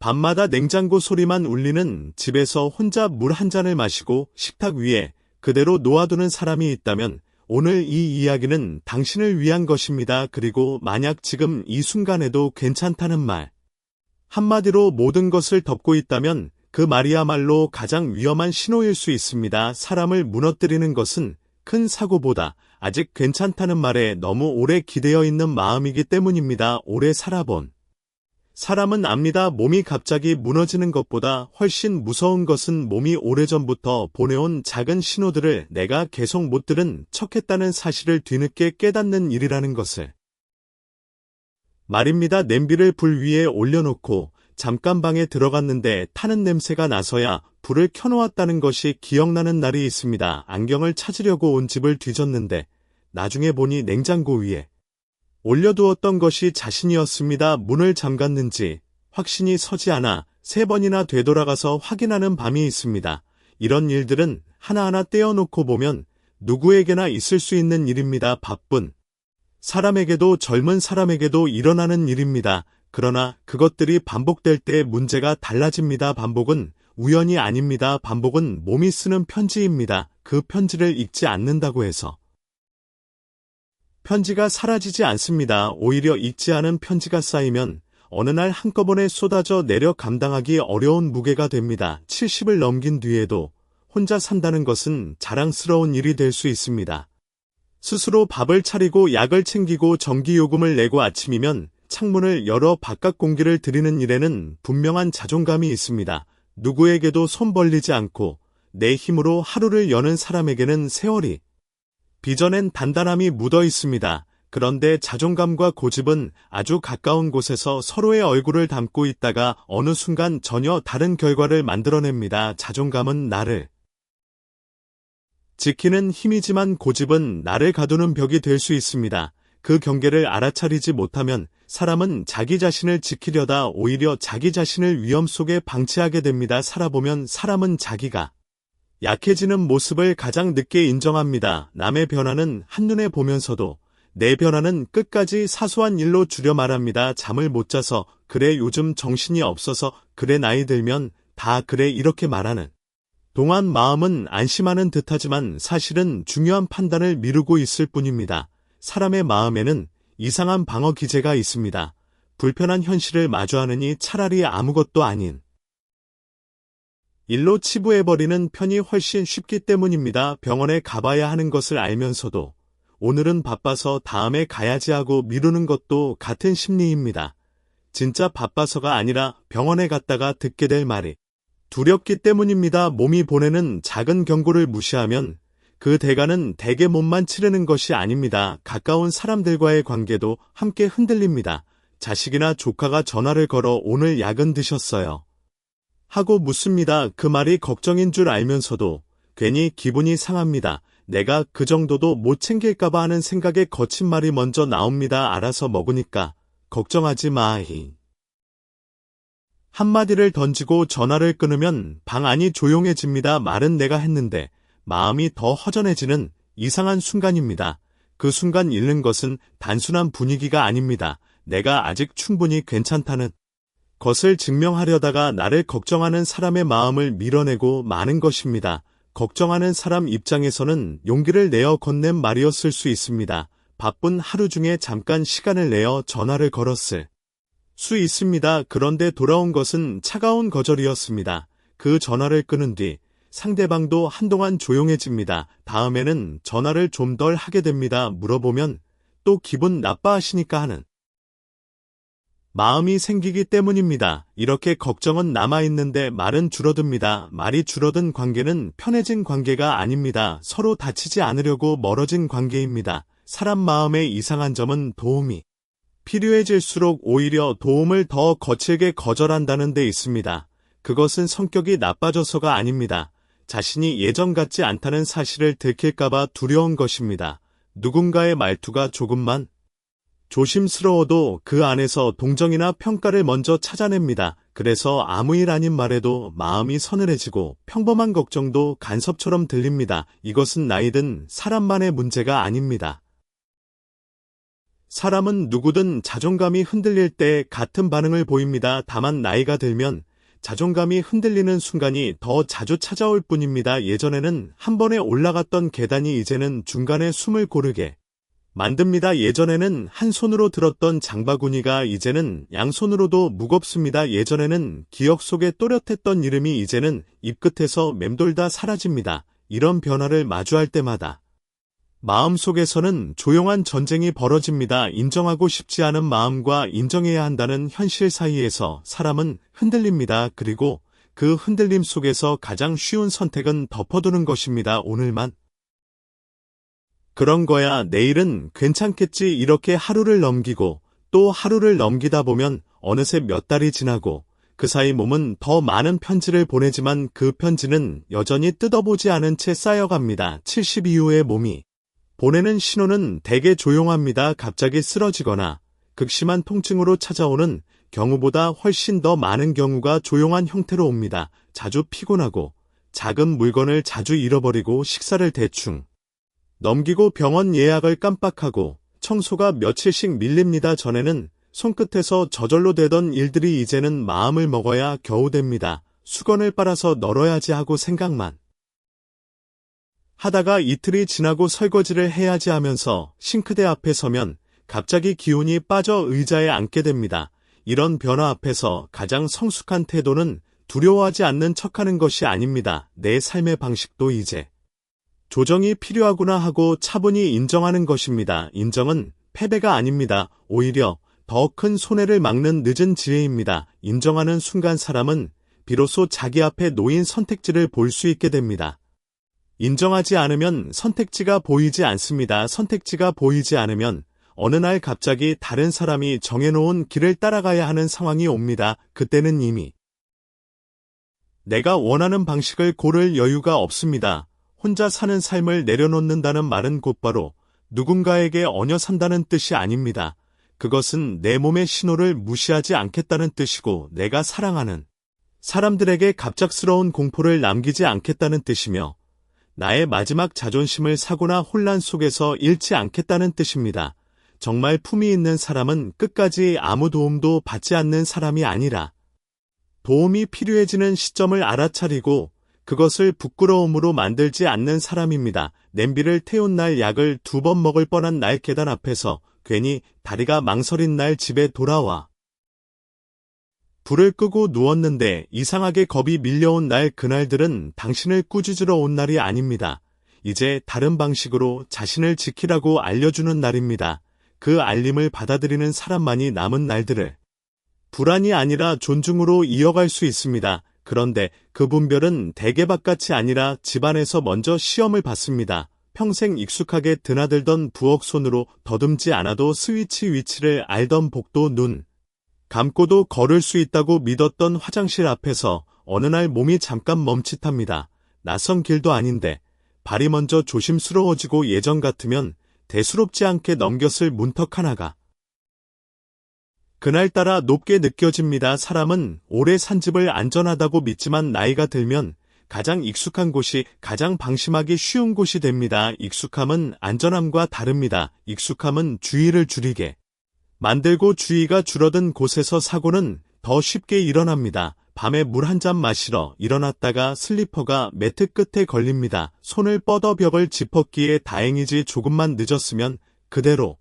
밤마다 냉장고 소리만 울리는 집에서 혼자 물 한 잔을 마시고 식탁 위에 그대로 놓아두는 사람이 있다면 오늘 이 이야기는 당신을 위한 것입니다. 그리고 만약 지금 이 순간에도 괜찮다는 말 한마디로 모든 것을 덮고 있다면 그 말이야말로 가장 위험한 신호일 수 있습니다. 사람을 무너뜨리는 것은 큰 사고보다 아직 괜찮다는 말에 너무 오래 기대어 있는 마음이기 때문입니다. 오래 살아본 사람은 압니다. 몸이 갑자기 무너지는 것보다 훨씬 무서운 것은 몸이 오래전부터 보내온 작은 신호들을 내가 계속 못 들은 척했다는 사실을 뒤늦게 깨닫는 일이라는 것을 말입니다. 냄비를 불 위에 올려놓고 잠깐 방에 들어갔는데 타는 냄새가 나서야 불을 켜놓았다는 것이 기억나는 날이 있습니다. 안경을 찾으려고 온 집을 뒤졌는데 나중에 보니 냉장고 위에 올려두었던 것이 자신이었습니다. 문을 잠갔는지 확신이 서지 않아 3번이나 되돌아가서 확인하는 밤이 있습니다. 이런 일들은 하나하나 떼어놓고 보면 누구에게나 있을 수 있는 일입니다. 바쁜 사람에게도 젊은 사람에게도 일어나는 일입니다. 그러나 그것들이 반복될 때 문제가 달라집니다. 반복은 우연이 아닙니다. 반복은 몸이 쓰는 편지입니다. 그 편지를 읽지 않는다고 해서 편지가 사라지지 않습니다. 오히려 읽지 않은 편지가 쌓이면 어느 날 한꺼번에 쏟아져 내려 감당하기 어려운 무게가 됩니다. 70을 넘긴 뒤에도 혼자 산다는 것은 자랑스러운 일이 될 수 있습니다. 스스로 밥을 차리고 약을 챙기고 전기요금을 내고 아침이면 창문을 열어 바깥 공기를 들이는 일에는 분명한 자존감이 있습니다. 누구에게도 손 벌리지 않고 내 힘으로 하루를 여는 사람에게는 세월이 빚어낸 단단함이 묻어 있습니다. 그런데 자존감과 고집은 아주 가까운 곳에서 서로의 얼굴을 담고 있다가 어느 순간 전혀 다른 결과를 만들어냅니다. 자존감은 나를 지키는 힘이지만 고집은 나를 가두는 벽이 될 수 있습니다. 그 경계를 알아차리지 못하면 사람은 자기 자신을 지키려다 오히려 자기 자신을 위험 속에 방치하게 됩니다. 살아보면 사람은 자기가 약해지는 모습을 가장 늦게 인정합니다. 남의 변화는 한눈에 보면서도 내 변화는 끝까지 사소한 일로 줄여 말합니다. 잠을 못 자서 그래, 요즘 정신이 없어서 그래, 나이 들면 다 그래, 이렇게 말하는 동안 마음은 안심하는 듯하지만 사실은 중요한 판단을 미루고 있을 뿐입니다. 사람의 마음에는 이상한 방어 기제가 있습니다. 불편한 현실을 마주하느니 차라리 아무것도 아닌 일로 치부해버리는 편이 훨씬 쉽기 때문입니다. 병원에 가봐야 하는 것을 알면서도 오늘은 바빠서 다음에 가야지 하고 미루는 것도 같은 심리입니다. 진짜 바빠서가 아니라 병원에 갔다가 듣게 될 말이 두렵기 때문입니다. 몸이 보내는 작은 경고를 무시하면 그 대가는 대개 몸만 치르는 것이 아닙니다. 가까운 사람들과의 관계도 함께 흔들립니다. 자식이나 조카가 전화를 걸어 오늘 약은 드셨어요? 하고 묻습니다. 그 말이 걱정인 줄 알면서도 괜히 기분이 상합니다. 내가 그 정도도 못 챙길까봐 하는 생각에 거친 말이 먼저 나옵니다. 알아서 먹으니까 걱정하지 마. 한마디를 던지고 전화를 끊으면 방 안이 조용해집니다. 말은 내가 했는데 마음이 더 허전해지는 이상한 순간입니다. 그 순간 잃는 것은 단순한 분위기가 아닙니다. 내가 아직 충분히 괜찮다는 것을 증명하려다가 나를 걱정하는 사람의 마음을 밀어내고 마는 것입니다. 걱정하는 사람 입장에서는 용기를 내어 건넨 말이었을 수 있습니다. 바쁜 하루 중에 잠깐 시간을 내어 전화를 걸었을 수 있습니다. 그런데 돌아온 것은 차가운 거절이었습니다. 그 전화를 끊은 뒤 상대방도 한동안 조용해집니다. 다음에는 전화를 좀 덜 하게 됩니다. 물어보면 또 기분 나빠하시니까 하는 마음이 생기기 때문입니다. 이렇게 걱정은 남아있는데 말은 줄어듭니다. 말이 줄어든 관계는 편해진 관계가 아닙니다. 서로 다치지 않으려고 멀어진 관계입니다. 사람 마음의 이상한 점은 도움이 필요해질수록 오히려 도움을 더 거칠게 거절한다는 데 있습니다. 그것은 성격이 나빠져서가 아닙니다. 자신이 예전 같지 않다는 사실을 들킬까봐 두려운 것입니다. 누군가의 말투가 조금만 조심스러워도 그 안에서 동정이나 평가를 먼저 찾아냅니다. 그래서 아무 일 아닌 말에도 마음이 서늘해지고 평범한 걱정도 간섭처럼 들립니다. 이것은 나이든 사람만의 문제가 아닙니다. 사람은 누구든 자존감이 흔들릴 때 같은 반응을 보입니다. 다만 나이가 들면 자존감이 흔들리는 순간이 더 자주 찾아올 뿐입니다. 예전에는 한 번에 올라갔던 계단이 이제는 중간에 숨을 고르게 만듭니다. 예전에는 한 손으로 들었던 장바구니가 이제는 양손으로도 무겁습니다. 예전에는 기억 속에 또렷했던 이름이 이제는 입끝에서 맴돌다 사라집니다. 이런 변화를 마주할 때마다 마음속에서는 조용한 전쟁이 벌어집니다. 인정하고 싶지 않은 마음과 인정해야 한다는 현실 사이에서 사람은 흔들립니다. 그리고 그 흔들림 속에서 가장 쉬운 선택은 덮어두는 것입니다. 오늘만 그런 거야, 내일은 괜찮겠지, 이렇게 하루를 넘기고 또 하루를 넘기다 보면 어느새 몇 달이 지나고 그 사이 몸은 더 많은 편지를 보내지만 그 편지는 여전히 뜯어보지 않은 채 쌓여갑니다. 70 이후의 몸이 보내는 신호는 대개 조용합니다. 갑자기 쓰러지거나 극심한 통증으로 찾아오는 경우보다 훨씬 더 많은 경우가 조용한 형태로 옵니다. 자주 피곤하고 작은 물건을 자주 잃어버리고 식사를 대충 넘기고 병원 예약을 깜빡하고 청소가 며칠씩 밀립니다. 전에는 손끝에서 저절로 되던 일들이 이제는 마음을 먹어야 겨우 됩니다. 수건을 빨아서 널어야지 하고 생각만 하다가 이틀이 지나고 설거지를 해야지 하면서 싱크대 앞에 서면 갑자기 기운이 빠져 의자에 앉게 됩니다. 이런 변화 앞에서 가장 성숙한 태도는 두려워하지 않는 척하는 것이 아닙니다. 내 삶의 방식도 이제 조정이 필요하구나 하고 차분히 인정하는 것입니다. 인정은 패배가 아닙니다. 오히려 더 큰 손해를 막는 늦은 지혜입니다. 인정하는 순간 사람은 비로소 자기 앞에 놓인 선택지를 볼 수 있게 됩니다. 인정하지 않으면 선택지가 보이지 않습니다. 선택지가 보이지 않으면 어느 날 갑자기 다른 사람이 정해놓은 길을 따라가야 하는 상황이 옵니다. 그때는 이미 내가 원하는 방식을 고를 여유가 없습니다. 혼자 사는 삶을 내려놓는다는 말은 곧바로 누군가에게 얹어 산다는 뜻이 아닙니다. 그것은 내 몸의 신호를 무시하지 않겠다는 뜻이고 내가 사랑하는 사람들에게 갑작스러운 공포를 남기지 않겠다는 뜻이며 나의 마지막 자존심을 사고나 혼란 속에서 잃지 않겠다는 뜻입니다. 정말 품이 있는 사람은 끝까지 아무 도움도 받지 않는 사람이 아니라 도움이 필요해지는 시점을 알아차리고 그것을 부끄러움으로 만들지 않는 사람입니다. 냄비를 태운 날 약을 2번 먹을 뻔한 날 계단 앞에서 괜히 다리가 망설인 날 집에 돌아와 불을 끄고 누웠는데 이상하게 겁이 밀려온 날 그날들은 당신을 꾸짖으러 온 날이 아닙니다. 이제 다른 방식으로 자신을 지키라고 알려주는 날입니다. 그 알림을 받아들이는 사람만이 남은 날들을 불안이 아니라 존중으로 이어갈 수 있습니다. 그런데 그 분별은 대개 바깥이 아니라 집안에서 먼저 시험을 받습니다. 평생 익숙하게 드나들던 부엌 손으로 더듬지 않아도 스위치 위치를 알던 복도 눈 감고도 걸을 수 있다고 믿었던 화장실 앞에서 어느 날 몸이 잠깐 멈칫합니다. 낯선 길도 아닌데 발이 먼저 조심스러워지고 예전 같으면 대수롭지 않게 넘겼을 문턱 하나가 그날따라 높게 느껴집니다. 사람은 오래 산 집을 안전하다고 믿지만 나이가 들면 가장 익숙한 곳이 가장 방심하기 쉬운 곳이 됩니다. 익숙함은 안전함과 다릅니다. 익숙함은 주의를 줄이게 만들고 주의가 줄어든 곳에서 사고는 더 쉽게 일어납니다. 밤에 물 한 잔 마시러 일어났다가 슬리퍼가 매트 끝에 걸립니다. 손을 뻗어 벽을 짚었기에 다행이지 조금만 늦었으면 그대로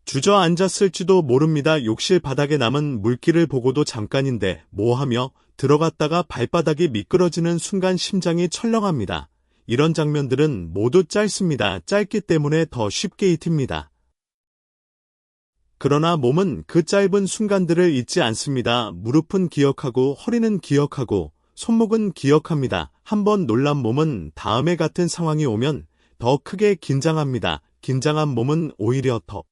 주저앉았을지도 모릅니다. 욕실 바닥에 남은 물기를 보고도 잠깐인데 뭐하며 들어갔다가 발바닥이 미끄러지는 순간 심장이 철렁합니다. 이런 장면들은 모두 짧습니다. 짧기 때문에 더 쉽게 잊힙니다. 그러나 몸은 그 짧은 순간들을 잊지 않습니다. 무릎은 기억하고 허리는 기억하고 손목은 기억합니다. 한번 놀란 몸은 다음에 같은 상황이 오면 더 크게 긴장합니다. 긴장한 몸은 오히려 더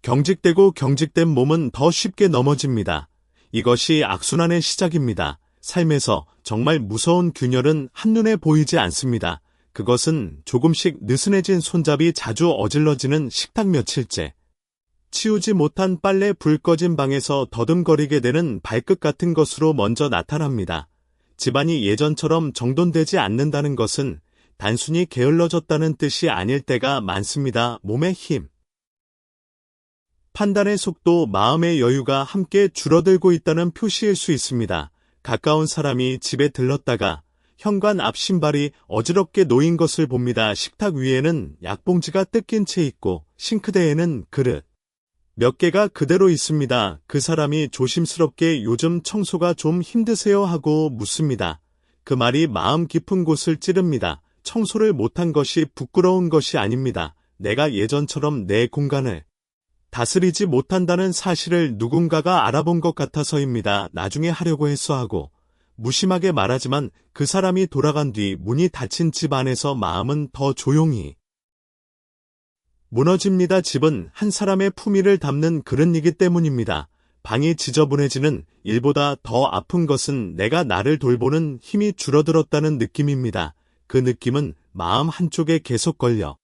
경직되고 경직된 몸은 더 쉽게 넘어집니다. 이것이 악순환의 시작입니다. 삶에서 정말 무서운 균열은 한눈에 보이지 않습니다. 그것은 조금씩 느슨해진 손잡이 자주 어질러지는 식탁 며칠째 치우지 못한 빨래 불 꺼진 방에서 더듬거리게 되는 발끝 같은 것으로 먼저 나타납니다. 집안이 예전처럼 정돈되지 않는다는 것은 단순히 게을러졌다는 뜻이 아닐 때가 많습니다. 몸의 힘 판단의 속도, 마음의 여유가 함께 줄어들고 있다는 표시일 수 있습니다. 가까운 사람이 집에 들렀다가 현관 앞 신발이 어지럽게 놓인 것을 봅니다. 식탁 위에는 약봉지가 뜯긴 채 있고 싱크대에는 그릇 몇 개가 그대로 있습니다. 그 사람이 조심스럽게 요즘 청소가 좀 힘드세요 하고 묻습니다. 그 말이 마음 깊은 곳을 찌릅니다. 청소를 못한 것이 부끄러운 것이 아닙니다. 내가 예전처럼 내 공간을 다스리지 못한다는 사실을 누군가가 알아본 것 같아서입니다. 나중에 하려고 했어 하고 무심하게 말하지만 그 사람이 돌아간 뒤 문이 닫힌 집 안에서 마음은 더 조용히 무너집니다. 집은 한 사람의 품위를 담는 그릇이기 때문입니다. 방이 지저분해지는 일보다 더 아픈 것은 내가 나를 돌보는 힘이 줄어들었다는 느낌입니다. 그 느낌은 마음 한쪽에 계속 걸려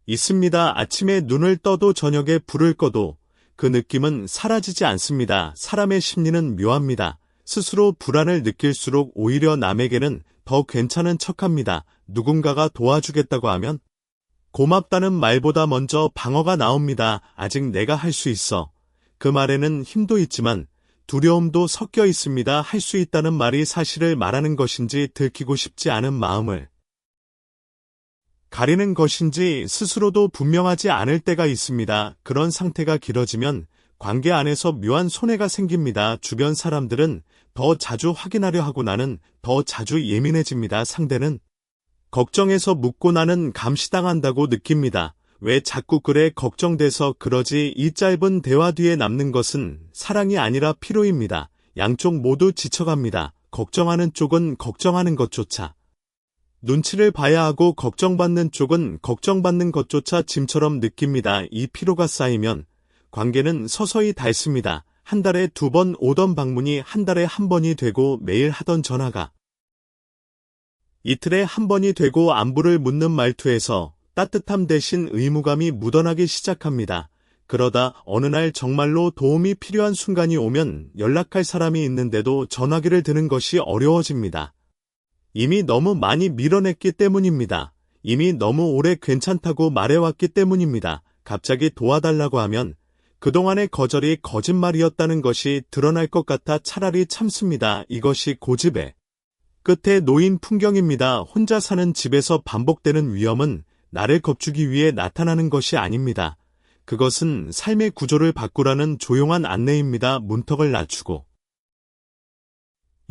있습니다. 아침에 눈을 떠도 저녁에 불을 꺼도 그 느낌은 사라지지 않습니다. 사람의 심리는 묘합니다. 스스로 불안을 느낄수록 오히려 남에게는 더 괜찮은 척합니다. 누군가가 도와주겠다고 하면 고맙다는 말보다 먼저 방어가 나옵니다. 아직 내가 할 수 있어. 그 말에는 힘도 있지만 두려움도 섞여 있습니다. 할 수 있다는 말이 사실을 말하는 것인지 들키고 싶지 않은 마음을 가리는 것인지 스스로도 분명하지 않을 때가 있습니다. 그런 상태가 길어지면 관계 안에서 묘한 손해가 생깁니다. 주변 사람들은 더 자주 확인하려 하고 나는 더 자주 예민해집니다. 상대는 걱정해서 묻고 나는 감시당한다고 느낍니다. 왜 자꾸 그래 걱정돼서 그러지. 이 짧은 대화 뒤에 남는 것은 사랑이 아니라 피로입니다. 양쪽 모두 지쳐갑니다. 걱정하는 쪽은 걱정하는 것조차 눈치를 봐야 하고 걱정받는 쪽은 걱정받는 것조차 짐처럼 느낍니다. 이 피로가 쌓이면 관계는 서서히 닳습니다. 한 달에 2번 오던 방문이 한 달에 1번이 되고 매일 하던 전화가 이틀에 1번이 되고 안부를 묻는 말투에서 따뜻함 대신 의무감이 묻어나기 시작합니다. 그러다 어느 날 정말로 도움이 필요한 순간이 오면 연락할 사람이 있는데도 전화기를 드는 것이 어려워집니다. 이미 너무 많이 밀어냈기 때문입니다. 이미 너무 오래 괜찮다고 말해왔기 때문입니다. 갑자기 도와달라고 하면 그동안의 거절이 거짓말이었다는 것이 드러날 것 같아 차라리 참습니다. 이것이 고집의 끝에 놓인 풍경입니다. 혼자 사는 집에서 반복되는 위험은 나를 겁주기 위해 나타나는 것이 아닙니다. 그것은 삶의 구조를 바꾸라는 조용한 안내입니다. 문턱을 낮추고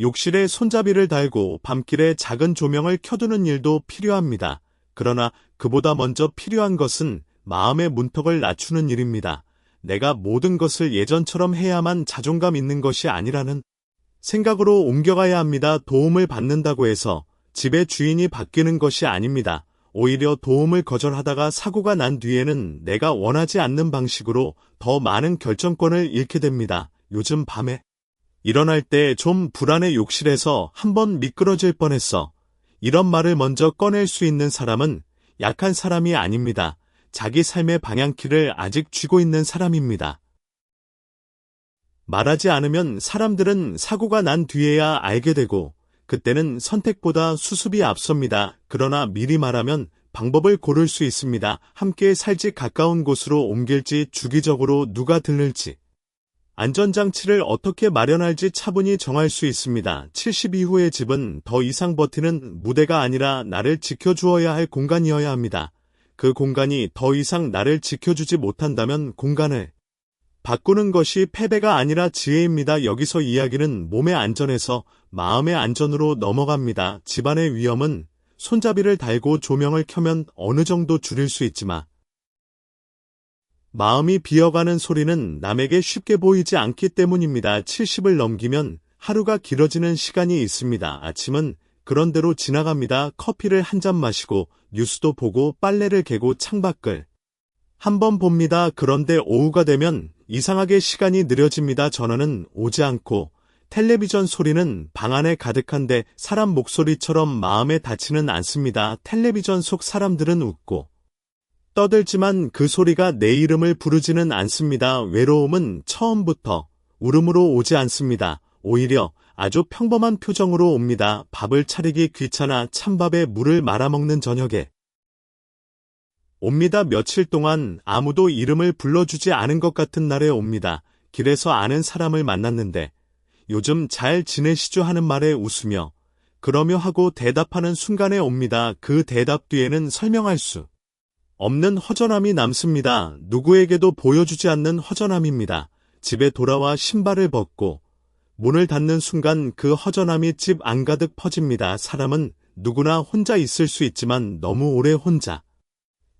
욕실에 손잡이를 달고 밤길에 작은 조명을 켜두는 일도 필요합니다. 그러나 그보다 먼저 필요한 것은 마음의 문턱을 낮추는 일입니다. 내가 모든 것을 예전처럼 해야만 자존감 있는 것이 아니라는 생각으로 옮겨가야 합니다. 도움을 받는다고 해서 집의 주인이 바뀌는 것이 아닙니다. 오히려 도움을 거절하다가 사고가 난 뒤에는 내가 원하지 않는 방식으로 더 많은 결정권을 잃게 됩니다. 요즘 밤에 일어날 때 좀 불안해. 욕실에서 한번 미끄러질 뻔했어. 이런 말을 먼저 꺼낼 수 있는 사람은 약한 사람이 아닙니다. 자기 삶의 방향키를 아직 쥐고 있는 사람입니다. 말하지 않으면 사람들은 사고가 난 뒤에야 알게 되고 그때는 선택보다 수습이 앞섭니다. 그러나 미리 말하면 방법을 고를 수 있습니다. 함께 살지 가까운 곳으로 옮길지 주기적으로 누가 들를지 안전장치를 어떻게 마련할지 차분히 정할 수 있습니다. 70 이후의 집은 더 이상 버티는 무대가 아니라 나를 지켜주어야 할 공간이어야 합니다. 그 공간이 더 이상 나를 지켜주지 못한다면 공간을 바꾸는 것이 패배가 아니라 지혜입니다. 여기서 이야기는 몸의 안전에서 마음의 안전으로 넘어갑니다. 집안의 위험은 손잡이를 달고 조명을 켜면 어느 정도 줄일 수 있지만 마음이 비어가는 소리는 남에게 쉽게 보이지 않기 때문입니다. 70을 넘기면 하루가 길어지는 시간이 있습니다. 아침은 그런대로 지나갑니다. 커피를 한 잔 마시고 뉴스도 보고 빨래를 개고 창밖을 한번 봅니다. 그런데 오후가 되면 이상하게 시간이 느려집니다. 전화는 오지 않고 텔레비전 소리는 방 안에 가득한데 사람 목소리처럼 마음에 닿지는 않습니다. 텔레비전 속 사람들은 웃고 떠들지만 그 소리가 내 이름을 부르지는 않습니다. 외로움은 처음부터 울음으로 오지 않습니다. 오히려 아주 평범한 표정으로 옵니다. 밥을 차리기 귀찮아 찬밥에 물을 말아먹는 저녁에 옵니다. 며칠 동안 아무도 이름을 불러주지 않은 것 같은 날에 옵니다. 길에서 아는 사람을 만났는데 요즘 잘 지내시죠 하는 말에 웃으며 그러며 하고 대답하는 순간에 옵니다. 그 대답 뒤에는 설명할 수 없는 허전함이 남습니다. 누구에게도 보여주지 않는 허전함입니다. 집에 돌아와 신발을 벗고 문을 닫는 순간 그 허전함이 집 안가득 퍼집니다. 사람은 누구나 혼자 있을 수 있지만 너무 오래 혼자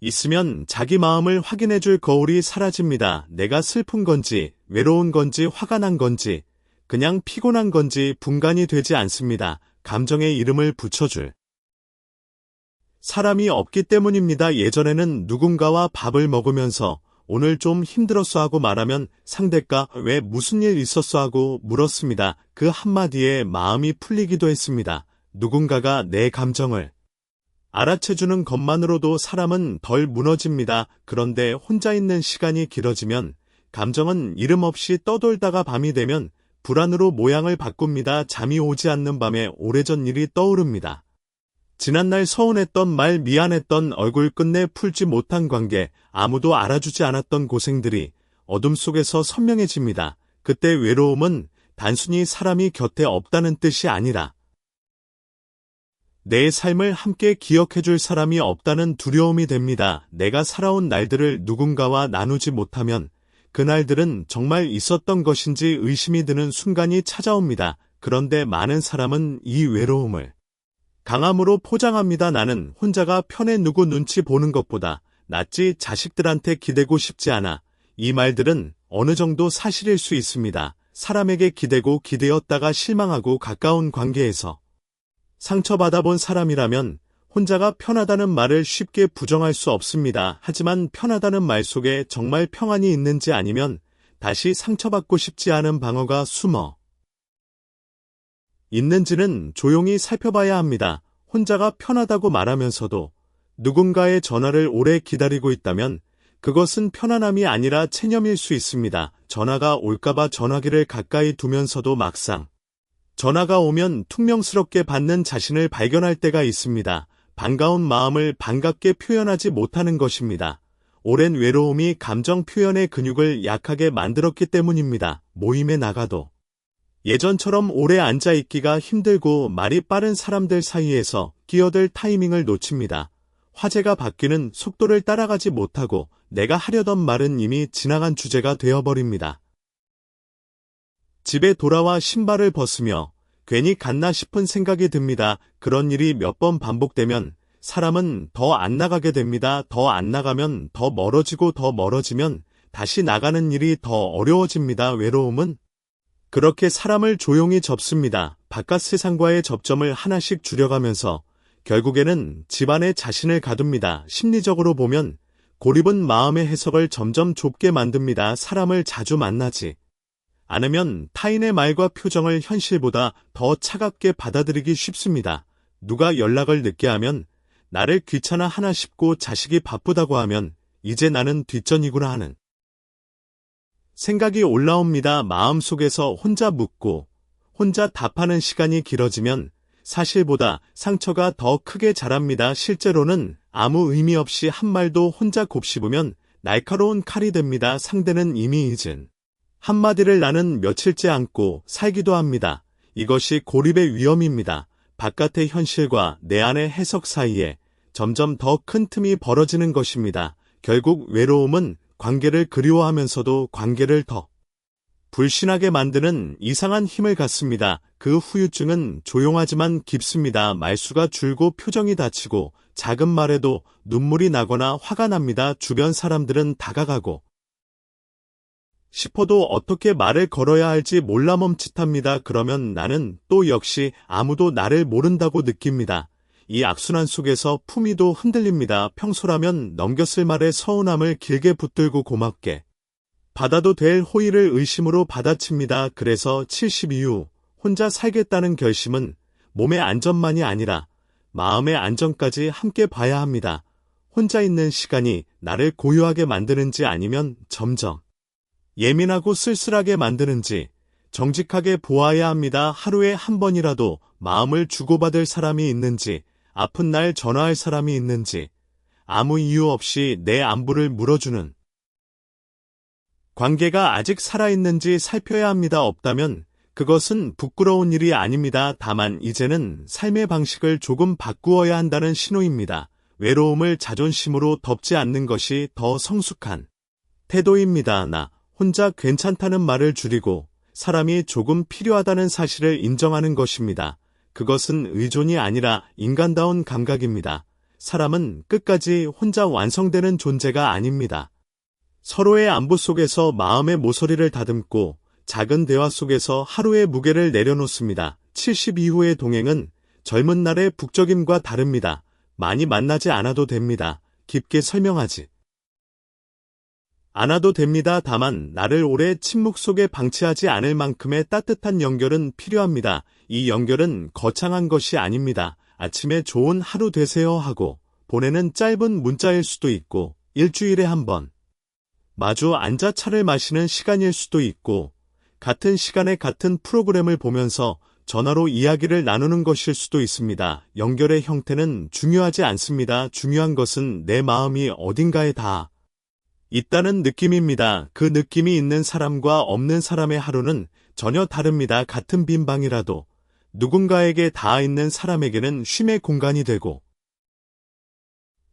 있으면 자기 마음을 확인해줄 거울이 사라집니다. 내가 슬픈 건지, 외로운 건지, 화가 난 건지, 그냥 피곤한 건지 분간이 되지 않습니다. 감정에 이름을 붙여줄 사람이 없기 때문입니다. 예전에는 누군가와 밥을 먹으면서 오늘 좀 힘들었어 하고 말하면 상대가 왜 무슨 일 있었어 하고 물었습니다. 그 한마디에 마음이 풀리기도 했습니다. 누군가가 내 감정을 알아채주는 것만으로도 사람은 덜 무너집니다. 그런데 혼자 있는 시간이 길어지면 감정은 이름 없이 떠돌다가 밤이 되면 불안으로 모양을 바꿉니다. 잠이 오지 않는 밤에 오래전 일이 떠오릅니다. 지난날 서운했던 말, 미안했던 얼굴, 끝내 풀지 못한 관계, 아무도 알아주지 않았던 고생들이 어둠 속에서 선명해집니다. 그때 외로움은 단순히 사람이 곁에 없다는 뜻이 아니라 내 삶을 함께 기억해줄 사람이 없다는 두려움이 됩니다. 내가 살아온 날들을 누군가와 나누지 못하면 그 날들은 정말 있었던 것인지 의심이 드는 순간이 찾아옵니다. 그런데 많은 사람은 이 외로움을 강함으로 포장합니다. 나는 혼자가 편해, 누구 눈치 보는 것보다 낫지, 자식들한테 기대고 싶지 않아. 이 말들은 어느 정도 사실일 수 있습니다. 사람에게 기대고 기대었다가 실망하고 가까운 관계에서 상처받아 본 사람이라면 혼자가 편하다는 말을 쉽게 부정할 수 없습니다. 하지만 편하다는 말 속에 정말 평안이 있는지 아니면 다시 상처받고 싶지 않은 방어가 숨어 있는지는 조용히 살펴봐야 합니다. 혼자가 편하다고 말하면서도 누군가의 전화를 오래 기다리고 있다면 그것은 편안함이 아니라 체념일 수 있습니다. 전화가 올까봐 전화기를 가까이 두면서도 막상 전화가 오면 퉁명스럽게 받는 자신을 발견할 때가 있습니다. 반가운 마음을 반갑게 표현하지 못하는 것입니다. 오랜 외로움이 감정 표현의 근육을 약하게 만들었기 때문입니다. 모임에 나가도 예전처럼 오래 앉아있기가 힘들고 말이 빠른 사람들 사이에서 끼어들 타이밍을 놓칩니다. 화제가 바뀌는 속도를 따라가지 못하고 내가 하려던 말은 이미 지나간 주제가 되어버립니다. 집에 돌아와 신발을 벗으며 괜히 갔나 싶은 생각이 듭니다. 그런 일이 몇 번 반복되면 사람은 더 안 나가게 됩니다. 더 안 나가면 더 멀어지고 더 멀어지면 다시 나가는 일이 더 어려워집니다. 외로움은 그렇게 사람을 조용히 접습니다. 바깥 세상과의 접점을 하나씩 줄여가면서 결국에는 집 안에 자신을 가둡니다. 심리적으로 보면 고립은 마음의 해석을 점점 좁게 만듭니다. 사람을 자주 만나지 않으면 타인의 말과 표정을 현실보다 더 차갑게 받아들이기 쉽습니다. 누가 연락을 늦게 하면 나를 귀찮아 하나 싶고 자식이 바쁘다고 하면 이제 나는 뒷전이구나 하는 생각이 올라옵니다. 마음속에서 혼자 묻고 혼자 답하는 시간이 길어지면 사실보다 상처가 더 크게 자랍니다. 실제로는 아무 의미 없이 한 말도 혼자 곱씹으면 날카로운 칼이 됩니다. 상대는 이미 잊은 한마디를 나는 며칠째 안고 살기도 합니다. 이것이 고립의 위험입니다. 바깥의 현실과 내 안의 해석 사이에 점점 더 큰 틈이 벌어지는 것입니다. 결국 외로움은 관계를 그리워하면서도 관계를 더 불신하게 만드는 이상한 힘을 갖습니다. 그 후유증은 조용하지만 깊습니다. 말수가 줄고 표정이 다치고 작은 말에도 눈물이 나거나 화가 납니다. 주변 사람들은 다가가고 싶어도 어떻게 말을 걸어야 할지 몰라 멈칫합니다. 그러면 나는 또 역시 아무도 나를 모른다고 느낍니다. 이 악순환 속에서 품위도 흔들립니다. 평소라면 넘겼을 말에 서운함을 길게 붙들고 고맙게 받아도 될 호의를 의심으로 받아칩니다. 그래서 70 이후 혼자 살겠다는 결심은 몸의 안전만이 아니라 마음의 안전까지 함께 봐야 합니다. 혼자 있는 시간이 나를 고요하게 만드는지 아니면 점점 예민하고 쓸쓸하게 만드는지 정직하게 보아야 합니다. 하루에 한 번이라도 마음을 주고받을 사람이 있는지, 아픈 날 전화할 사람이 있는지, 아무 이유 없이 내 안부를 물어주는 관계가 아직 살아있는지 살펴야 합니다. 없다면 그것은 부끄러운 일이 아닙니다. 다만 이제는 삶의 방식을 조금 바꾸어야 한다는 신호입니다. 외로움을 자존심으로 덮지 않는 것이 더 성숙한 태도입니다. 나 혼자 괜찮다는 말을 줄이고 사람이 조금 필요하다는 사실을 인정하는 것입니다. 그것은 의존이 아니라 인간다운 감각입니다. 사람은 끝까지 혼자 완성되는 존재가 아닙니다. 서로의 안부 속에서 마음의 모서리를 다듬고 작은 대화 속에서 하루의 무게를 내려놓습니다. 70 이후의 동행은 젊은 날의 북적임과 다릅니다. 많이 만나지 않아도 됩니다. 깊게 설명하지 않아도 됩니다. 다만 나를 오래 침묵 속에 방치하지 않을 만큼의 따뜻한 연결은 필요합니다. 이 연결은 거창한 것이 아닙니다. 아침에 좋은 하루 되세요 하고 보내는 짧은 문자일 수도 있고 일주일에 한 번 마주 앉아 차를 마시는 시간일 수도 있고 같은 시간에 같은 프로그램을 보면서 전화로 이야기를 나누는 것일 수도 있습니다. 연결의 형태는 중요하지 않습니다. 중요한 것은 내 마음이 어딘가에 닿아 있다는 느낌입니다. 그 느낌이 있는 사람과 없는 사람의 하루는 전혀 다릅니다. 같은 빈 방이라도 누군가에게 닿아 있는 사람에게는 쉼의 공간이 되고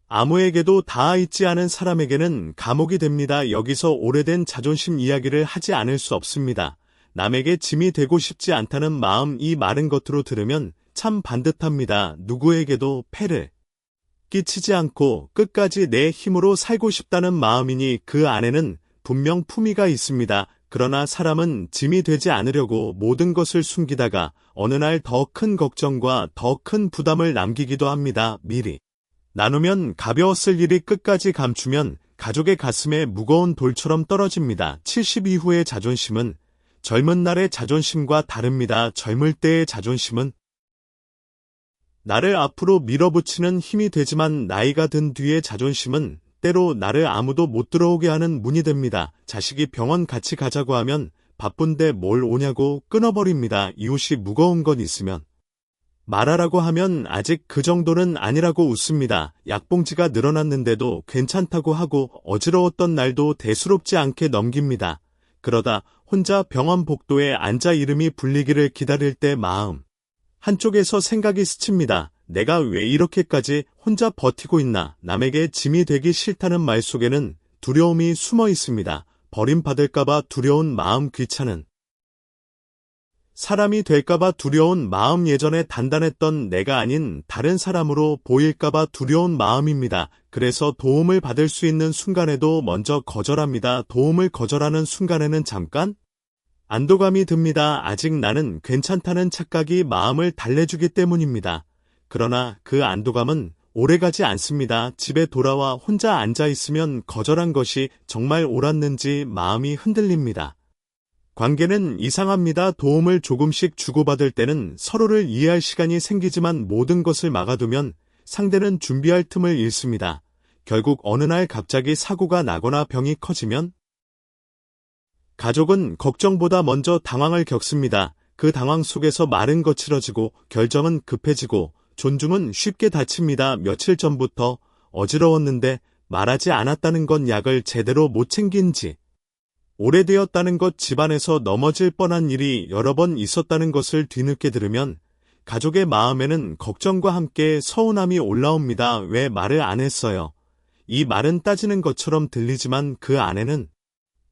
아무에게도 닿아 있지 않은 사람에게는 감옥이 됩니다. 여기서 오래된 자존심 이야기를 하지 않을 수 없습니다. 남에게 짐이 되고 싶지 않다는 마음, 이 말은 겉으로 들으면 참 반듯합니다. 누구에게도 폐를 끼치지 않고 끝까지 내 힘으로 살고 싶다는 마음이니 그 안에는 분명 품위가 있습니다. 그러나 사람은 짐이 되지 않으려고 모든 것을 숨기다가 어느 날 더 큰 걱정과 더 큰 부담을 남기기도 합니다. 미리 나누면 가벼웠을 일이 끝까지 감추면 가족의 가슴에 무거운 돌처럼 떨어집니다. 70 이후의 자존심은 젊은 날의 자존심과 다릅니다. 젊을 때의 자존심은 나를 앞으로 밀어붙이는 힘이 되지만 나이가 든 뒤의 자존심은 때로 나를 아무도 못 들어오게 하는 문이 됩니다. 자식이 병원 같이 가자고 하면 바쁜데 뭘 오냐고 끊어버립니다. 이웃이 무거운 건 있으면 말하라고 하면 아직 그 정도는 아니라고 웃습니다. 약봉지가 늘어났는데도 괜찮다고 하고 어지러웠던 날도 대수롭지 않게 넘깁니다. 그러다 혼자 병원 복도에 앉아 이름이 불리기를 기다릴 때 마음 한쪽에서 생각이 스칩니다. 내가 왜 이렇게까지 혼자 버티고 있나? 남에게 짐이 되기 싫다는 말 속에는 두려움이 숨어 있습니다. 버림받을까봐 두려운 마음, 귀찮은 사람이 될까봐 두려운 마음, 예전에 단단했던 내가 아닌 다른 사람으로 보일까봐 두려운 마음입니다. 그래서 도움을 받을 수 있는 순간에도 먼저 거절합니다. 도움을 거절하는 순간에는 잠깐 안도감이 듭니다. 아직 나는 괜찮다는 착각이 마음을 달래주기 때문입니다. 그러나 그 안도감은 오래가지 않습니다. 집에 돌아와 혼자 앉아있으면 거절한 것이 정말 옳았는지 마음이 흔들립니다. 관계는 이상합니다. 도움을 조금씩 주고받을 때는 서로를 이해할 시간이 생기지만 모든 것을 막아두면 상대는 준비할 틈을 잃습니다. 결국 어느 날 갑자기 사고가 나거나 병이 커지면 가족은 걱정보다 먼저 당황을 겪습니다. 그 당황 속에서 말은 거칠어지고 결정은 급해지고 존중은 쉽게 다칩니다. 며칠 전부터 어지러웠는데 말하지 않았다는 건 약을 제대로 못 챙긴 지 오래되었다는 것, 집안에서 넘어질 뻔한 일이 여러 번 있었다는 것을 뒤늦게 들으면 가족의 마음에는 걱정과 함께 서운함이 올라옵니다. 왜 말을 안 했어요? 이 말은 따지는 것처럼 들리지만 그 안에는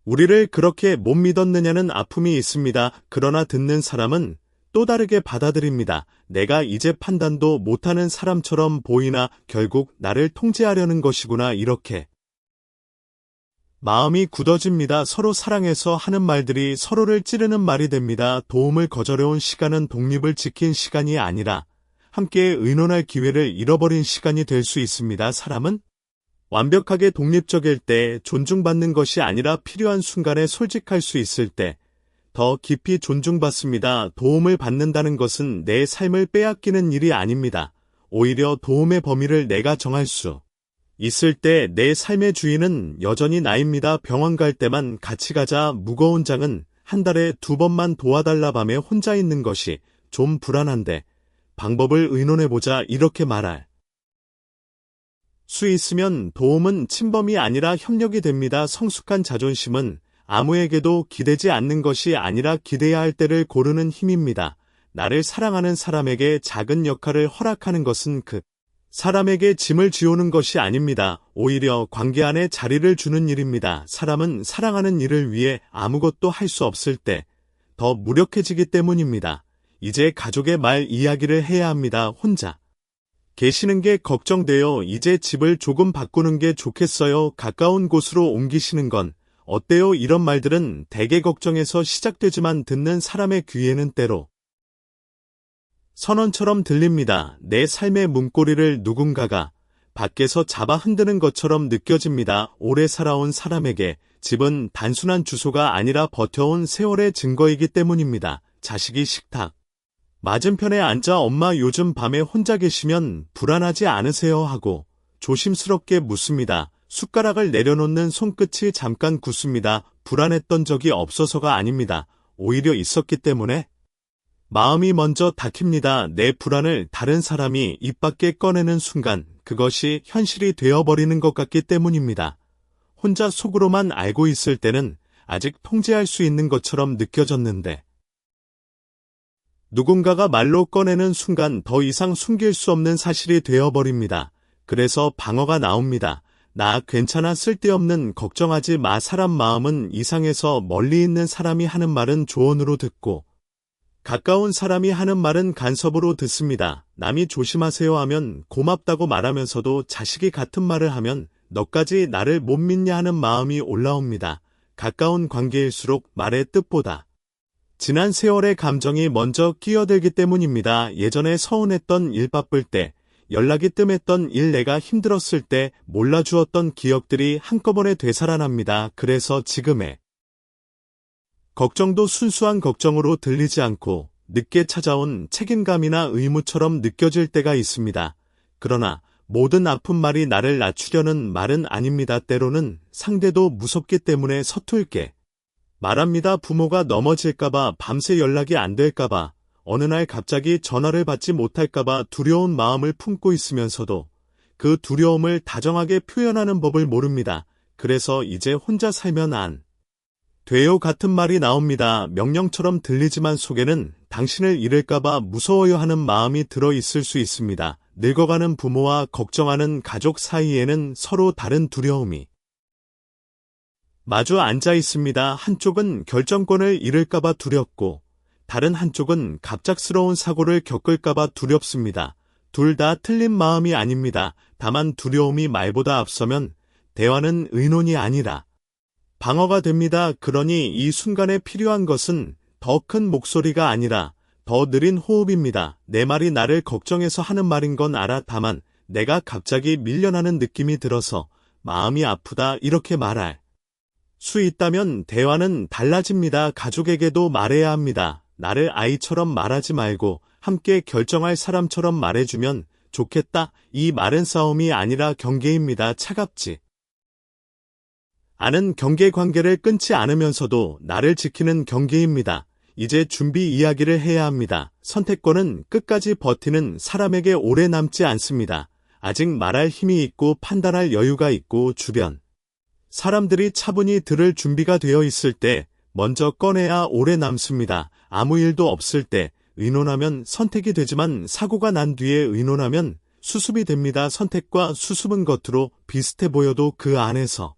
우리를 그렇게 못 믿었느냐는 아픔이 있습니다. 그러나 듣는 사람은 또 다르게 받아들입니다. 내가 이제 판단도 못하는 사람처럼 보이나 결국 나를 통제하려는 것이구나, 이렇게. 마음이 굳어집니다. 서로 사랑해서 하는 말들이 서로를 찌르는 말이 됩니다. 도움을 거절해온 시간은 독립을 지킨 시간이 아니라 함께 의논할 기회를 잃어버린 시간이 될 수 있습니다. 사람은 완벽하게 독립적일 때, 존중받는 것이 아니라 필요한 순간에 솔직할 수 있을 때 더 깊이 존중받습니다. 도움을 받는다는 것은 내 삶을 빼앗기는 일이 아닙니다. 오히려 도움의 범위를 내가 정할 수 있을 때 내 삶의 주인은 여전히 나입니다. 병원 갈 때만 같이 가자. 무거운 장은 한 달에 2번만 도와달라. 밤에 혼자 있는 것이 좀 불안한데 방법을 의논해보자. 이렇게 말할 수 있으면 도움은 침범이 아니라 협력이 됩니다. 성숙한 자존심은 아무에게도 기대지 않는 것이 아니라 기대야 할 때를 고르는 힘입니다. 나를 사랑하는 사람에게 작은 역할을 허락하는 것은 그 사람에게 짐을 지우는 것이 아닙니다. 오히려 관계 안에 자리를 주는 일입니다. 사람은 사랑하는 일을 위해 아무것도 할 수 없을 때 더 무력해지기 때문입니다. 이제 가족의 말 이야기를 해야 합니다. 혼자 계시는 게 걱정돼요. 이제 집을 조금 바꾸는 게 좋겠어요. 가까운 곳으로 옮기시는 건 어때요? 이런 말들은 대개 걱정에서 시작되지만 듣는 사람의 귀에는 때로 선언처럼 들립니다. 내 삶의 문고리를 누군가가 밖에서 잡아 흔드는 것처럼 느껴집니다. 오래 살아온 사람에게 집은 단순한 주소가 아니라 버텨온 세월의 증거이기 때문입니다. 자식이 식탁 맞은편에 앉아 엄마 요즘 밤에 혼자 계시면 불안하지 않으세요? 하고 조심스럽게 묻습니다. 숟가락을 내려놓는 손끝이 잠깐 굳습니다. 불안했던 적이 없어서가 아닙니다. 오히려 있었기 때문에 마음이 먼저 닫힙니다. 내 불안을 다른 사람이 입 밖에 꺼내는 순간 그것이 현실이 되어버리는 것 같기 때문입니다. 혼자 속으로만 알고 있을 때는 아직 통제할 수 있는 것처럼 느껴졌는데 누군가가 말로 꺼내는 순간 더 이상 숨길 수 없는 사실이 되어버립니다. 그래서 방어가 나옵니다. 나 괜찮아 쓸데없는 걱정하지 마. 사람 마음은 이상해서 멀리 있는 사람이 하는 말은 조언으로 듣고 가까운 사람이 하는 말은 간섭으로 듣습니다. 남이 조심하세요 하면 고맙다고 말하면서도 자식이 같은 말을 하면 너까지 나를 못 믿냐 하는 마음이 올라옵니다. 가까운 관계일수록 말의 뜻보다 지난 세월의 감정이 먼저 끼어들기 때문입니다. 예전에 서운했던 일 바쁠 때, 연락이 뜸했던 일 내가 힘들었을 때 몰라주었던 기억들이 한꺼번에 되살아납니다. 그래서 지금의 걱정도 순수한 걱정으로 들리지 않고 늦게 찾아온 책임감이나 의무처럼 느껴질 때가 있습니다. 그러나 모든 아픈 말이 나를 낮추려는 말은 아닙니다. 때로는 상대도 무섭기 때문에 서툴게 말합니다. 부모가 넘어질까봐, 밤새 연락이 안 될까봐, 어느 날 갑자기 전화를 받지 못할까봐 두려운 마음을 품고 있으면서도 그 두려움을 다정하게 표현하는 법을 모릅니다. 그래서 이제 혼자 살면 안 돼요 같은 말이 나옵니다. 명령처럼 들리지만 속에는 당신을 잃을까봐 무서워요 하는 마음이 들어 있을 수 있습니다. 늙어가는 부모와 걱정하는 가족 사이에는 서로 다른 두려움이 마주 앉아 있습니다. 한쪽은 결정권을 잃을까봐 두렵고 다른 한쪽은 갑작스러운 사고를 겪을까봐 두렵습니다. 둘 다 틀린 마음이 아닙니다. 다만 두려움이 말보다 앞서면 대화는 의논이 아니라 방어가 됩니다. 그러니 이 순간에 필요한 것은 더 큰 목소리가 아니라 더 느린 호흡입니다. 내 말이 나를 걱정해서 하는 말인 건 알아. 다만 내가 갑자기 밀려나는 느낌이 들어서 마음이 아프다 이렇게 말할 수 있다면 대화는 달라집니다. 가족에게도 말해야 합니다. 나를 아이처럼 말하지 말고 함께 결정할 사람처럼 말해주면 좋겠다. 이 말은 싸움이 아니라 경계입니다. 차갑지 않은 경계 관계를 끊지 않으면서도 나를 지키는 경계입니다. 이제 준비 이야기를 해야 합니다. 선택권은 끝까지 버티는 사람에게 오래 남지 않습니다. 아직 말할 힘이 있고 판단할 여유가 있고 주변 사람들이 차분히 들을 준비가 되어 있을 때 먼저 꺼내야 오래 남습니다. 아무 일도 없을 때 의논하면 선택이 되지만 사고가 난 뒤에 의논하면 수습이 됩니다. 선택과 수습은 겉으로 비슷해 보여도 그 안에서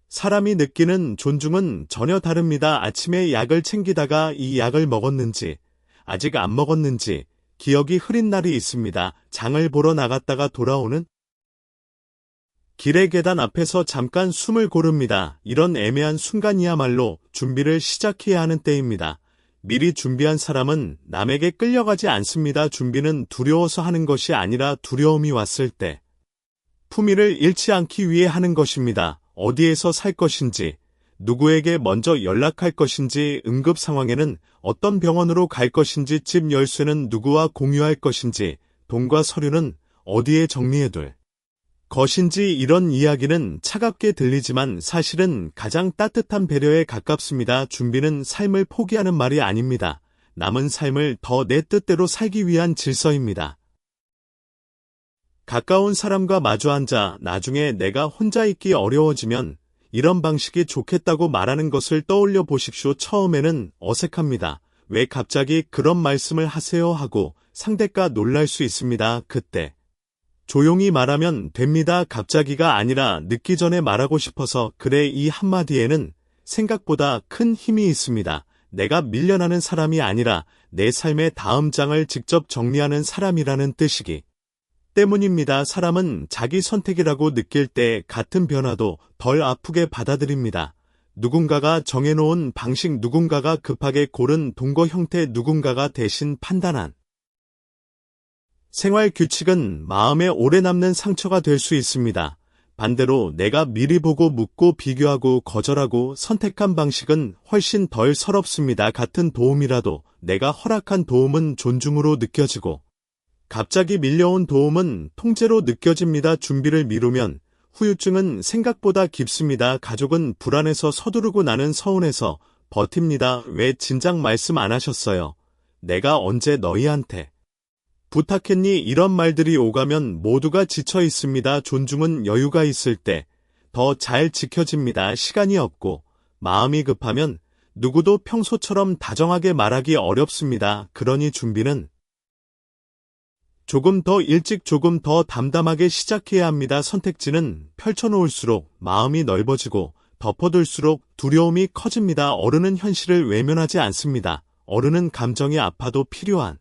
사람이 느끼는 존중은 전혀 다릅니다. 아침에 약을 챙기다가 이 약을 먹었는지 아직 안 먹었는지 기억이 흐린 날이 있습니다. 장을 보러 나갔다가 돌아오는 길의 계단 앞에서 잠깐 숨을 고릅니다. 이런 애매한 순간이야말로 준비를 시작해야 하는 때입니다. 미리 준비한 사람은 남에게 끌려가지 않습니다. 준비는 두려워서 하는 것이 아니라 두려움이 왔을 때 품위를 잃지 않기 위해 하는 것입니다. 어디에서 살 것인지, 누구에게 먼저 연락할 것인지, 응급 상황에는 어떤 병원으로 갈 것인지, 집 열쇠는 누구와 공유할 것인지, 돈과 서류는 어디에 정리해둘 것인지 이런 이야기는 차갑게 들리지만 사실은 가장 따뜻한 배려에 가깝습니다. 준비는 삶을 포기하는 말이 아닙니다. 남은 삶을 더 내 뜻대로 살기 위한 질서입니다. 가까운 사람과 마주 앉아 나중에 내가 혼자 있기 어려워지면 이런 방식이 좋겠다고 말하는 것을 떠올려 보십시오. 처음에는 어색합니다. 왜 갑자기 그런 말씀을 하세요 하고 상대가 놀랄 수 있습니다. 그때 조용히 말하면 됩니다. 갑자기가 아니라 늦기 전에 말하고 싶어서 그래. 이 한마디에는 생각보다 큰 힘이 있습니다. 내가 밀려나는 사람이 아니라 내 삶의 다음 장을 직접 정리하는 사람이라는 뜻이기 때문입니다. 사람은 자기 선택이라고 느낄 때 같은 변화도 덜 아프게 받아들입니다. 누군가가 정해놓은 방식, 누군가가 급하게 고른 동거 형태, 누군가가 대신 판단한 생활 규칙은 마음에 오래 남는 상처가 될 수 있습니다. 반대로 내가 미리 보고 묻고 비교하고 거절하고 선택한 방식은 훨씬 덜 서럽습니다. 같은 도움이라도 내가 허락한 도움은 존중으로 느껴지고 갑자기 밀려온 도움은 통제로 느껴집니다. 준비를 미루면 후유증은 생각보다 깊습니다. 가족은 불안해서 서두르고 나는 서운해서 버팁니다. 왜 진작 말씀 안 하셨어요? 내가 언제 너희한테 부탁했니? 이런 말들이 오가면 모두가 지쳐 있습니다. 존중은 여유가 있을 때 더 잘 지켜집니다. 시간이 없고 마음이 급하면 누구도 평소처럼 다정하게 말하기 어렵습니다. 그러니 준비는 조금 더 일찍 조금 더 담담하게 시작해야 합니다. 선택지는 펼쳐놓을수록 마음이 넓어지고 덮어둘수록 두려움이 커집니다. 어른은 현실을 외면하지 않습니다. 어른은 감정이 아파도 필요한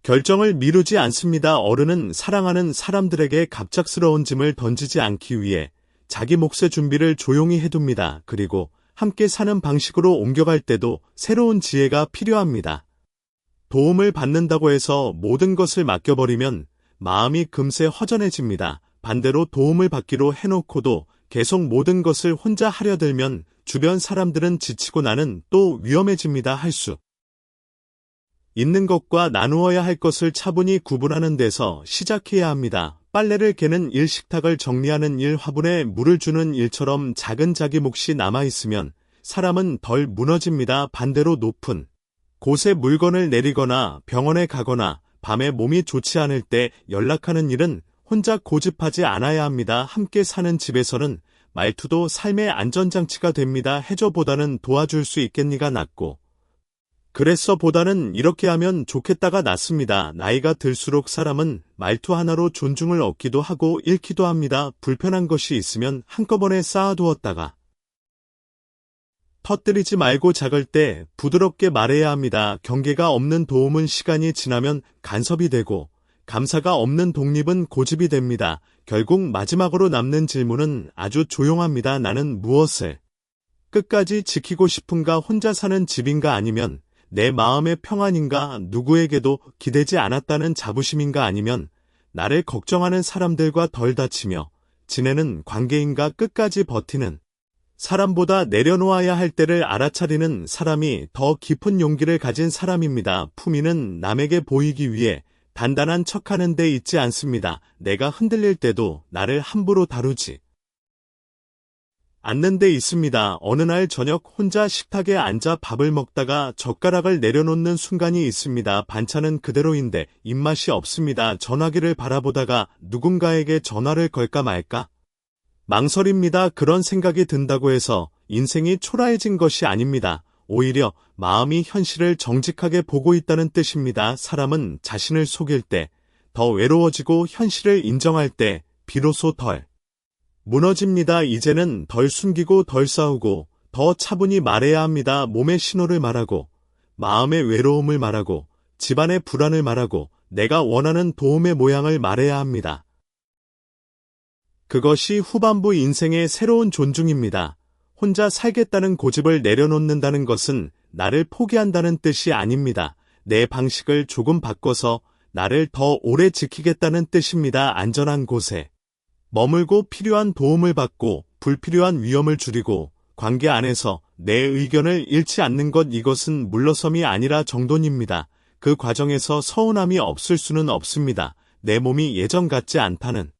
결정을 미루지 않습니다. 어른은 사랑하는 사람들에게 갑작스러운 짐을 던지지 않기 위해 자기 몫의 준비를 조용히 해둡니다. 그리고 함께 사는 방식으로 옮겨갈 때도 새로운 지혜가 필요합니다. 도움을 받는다고 해서 모든 것을 맡겨버리면 마음이 금세 허전해집니다. 반대로 도움을 받기로 해놓고도 계속 모든 것을 혼자 하려 들면 주변 사람들은 지치고 나는 또 위험해집니다. 할 수 있는 것과 나누어야 할 것을 차분히 구분하는 데서 시작해야 합니다. 빨래를 개는 일, 식탁을 정리하는 일, 화분에 물을 주는 일처럼 작은 자기 몫이 남아있으면 사람은 덜 무너집니다. 반대로 높은 곳에 물건을 내리거나 병원에 가거나 밤에 몸이 좋지 않을 때 연락하는 일은 혼자 고집하지 않아야 합니다. 함께 사는 집에서는 말투도 삶의 안전장치가 됩니다. 해줘보다는 도와줄 수 있겠니가 낫고 그랬어 보다는 이렇게 하면 좋겠다가 낫습니다. 나이가 들수록 사람은 말투 하나로 존중을 얻기도 하고 잃기도 합니다. 불편한 것이 있으면 한꺼번에 쌓아두었다가 터뜨리지 말고 작을 때 부드럽게 말해야 합니다. 경계가 없는 도움은 시간이 지나면 간섭이 되고 감사가 없는 독립은 고집이 됩니다. 결국 마지막으로 남는 질문은 아주 조용합니다. 나는 무엇을 끝까지 지키고 싶은가? 혼자 사는 집인가? 아니면 내 마음의 평안인가? 누구에게도 기대지 않았다는 자부심인가? 아니면 나를 걱정하는 사람들과 덜 다치며 지내는 관계인가? 끝까지 버티는 사람보다 내려놓아야 할 때를 알아차리는 사람이 더 깊은 용기를 가진 사람입니다. 품위는 남에게 보이기 위해 단단한 척하는 데 있지 않습니다. 내가 흔들릴 때도 나를 함부로 다루지 않는 데 있습니다. 어느 날 저녁 혼자 식탁에 앉아 밥을 먹다가 젓가락을 내려놓는 순간이 있습니다. 반찬은 그대로인데 입맛이 없습니다. 전화기를 바라보다가 누군가에게 전화를 걸까 말까 망설입니다. 그런 생각이 든다고 해서 인생이 초라해진 것이 아닙니다. 오히려 마음이 현실을 정직하게 보고 있다는 뜻입니다. 사람은 자신을 속일 때 더 외로워지고 현실을 인정할 때 비로소 덜 무너집니다. 이제는 덜 숨기고 덜 싸우고 더 차분히 말해야 합니다. 몸의 신호를 말하고 마음의 외로움을 말하고 집안의 불안을 말하고 내가 원하는 도움의 모양을 말해야 합니다. 그것이 후반부 인생의 새로운 존중입니다. 혼자 살겠다는 고집을 내려놓는다는 것은 나를 포기한다는 뜻이 아닙니다. 내 방식을 조금 바꿔서 나를 더 오래 지키겠다는 뜻입니다. 안전한 곳에 머물고 필요한 도움을 받고 불필요한 위험을 줄이고 관계 안에서 내 의견을 잃지 않는 것, 이것은 물러섬이 아니라 정돈입니다. 그 과정에서 서운함이 없을 수는 없습니다. 내 몸이 예전 같지 않다는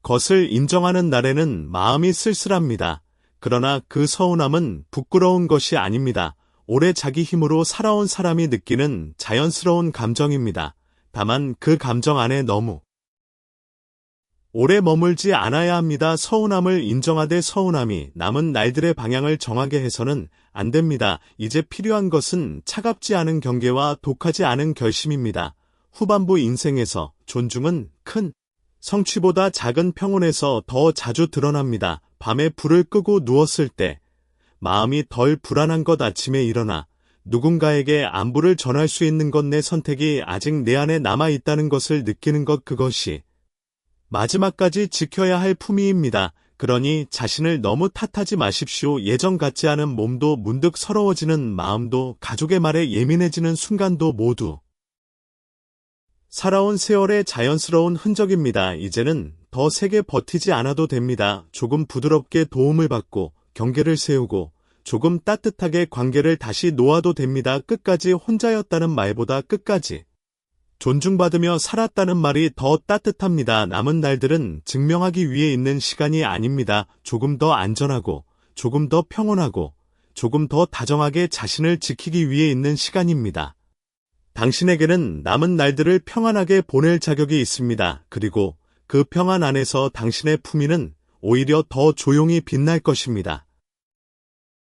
것을 인정하는 날에는 마음이 쓸쓸합니다. 그러나 그 서운함은 부끄러운 것이 아닙니다. 오래 자기 힘으로 살아온 사람이 느끼는 자연스러운 감정입니다. 다만 그 감정 안에 너무 오래 머물지 않아야 합니다. 서운함을 인정하되 서운함이 남은 날들의 방향을 정하게 해서는 안 됩니다. 이제 필요한 것은 차갑지 않은 경계와 독하지 않은 결심입니다. 후반부 인생에서 존중은 큰 성취보다 작은 평온에서 더 자주 드러납니다. 밤에 불을 끄고 누웠을 때 마음이 덜 불안한 것. 아침에 일어나 누군가에게 안부를 전할 수 있는 것, 내 선택이 아직 내 안에 남아 있다는 것을 느끼는 것, 그것이 마지막까지 지켜야 할 품위입니다. 그러니 자신을 너무 탓하지 마십시오. 예전 같지 않은 몸도, 문득 서러워지는 마음도, 가족의 말에 예민해지는 순간도 모두 살아온 세월의 자연스러운 흔적입니다. 이제는 더 세게 버티지 않아도 됩니다. 조금 부드럽게 도움을 받고 경계를 세우고 조금 따뜻하게 관계를 다시 놓아도 됩니다. 끝까지 혼자였다는 말보다 끝까지 존중받으며 살았다는 말이 더 따뜻합니다. 남은 날들은 증명하기 위해 있는 시간이 아닙니다. 조금 더 안전하고 조금 더 평온하고 조금 더 다정하게 자신을 지키기 위해 있는 시간입니다. 당신에게는 남은 날들을 평안하게 보낼 자격이 있습니다. 그리고 그 평안 안에서 당신의 품위는 오히려 더 조용히 빛날 것입니다.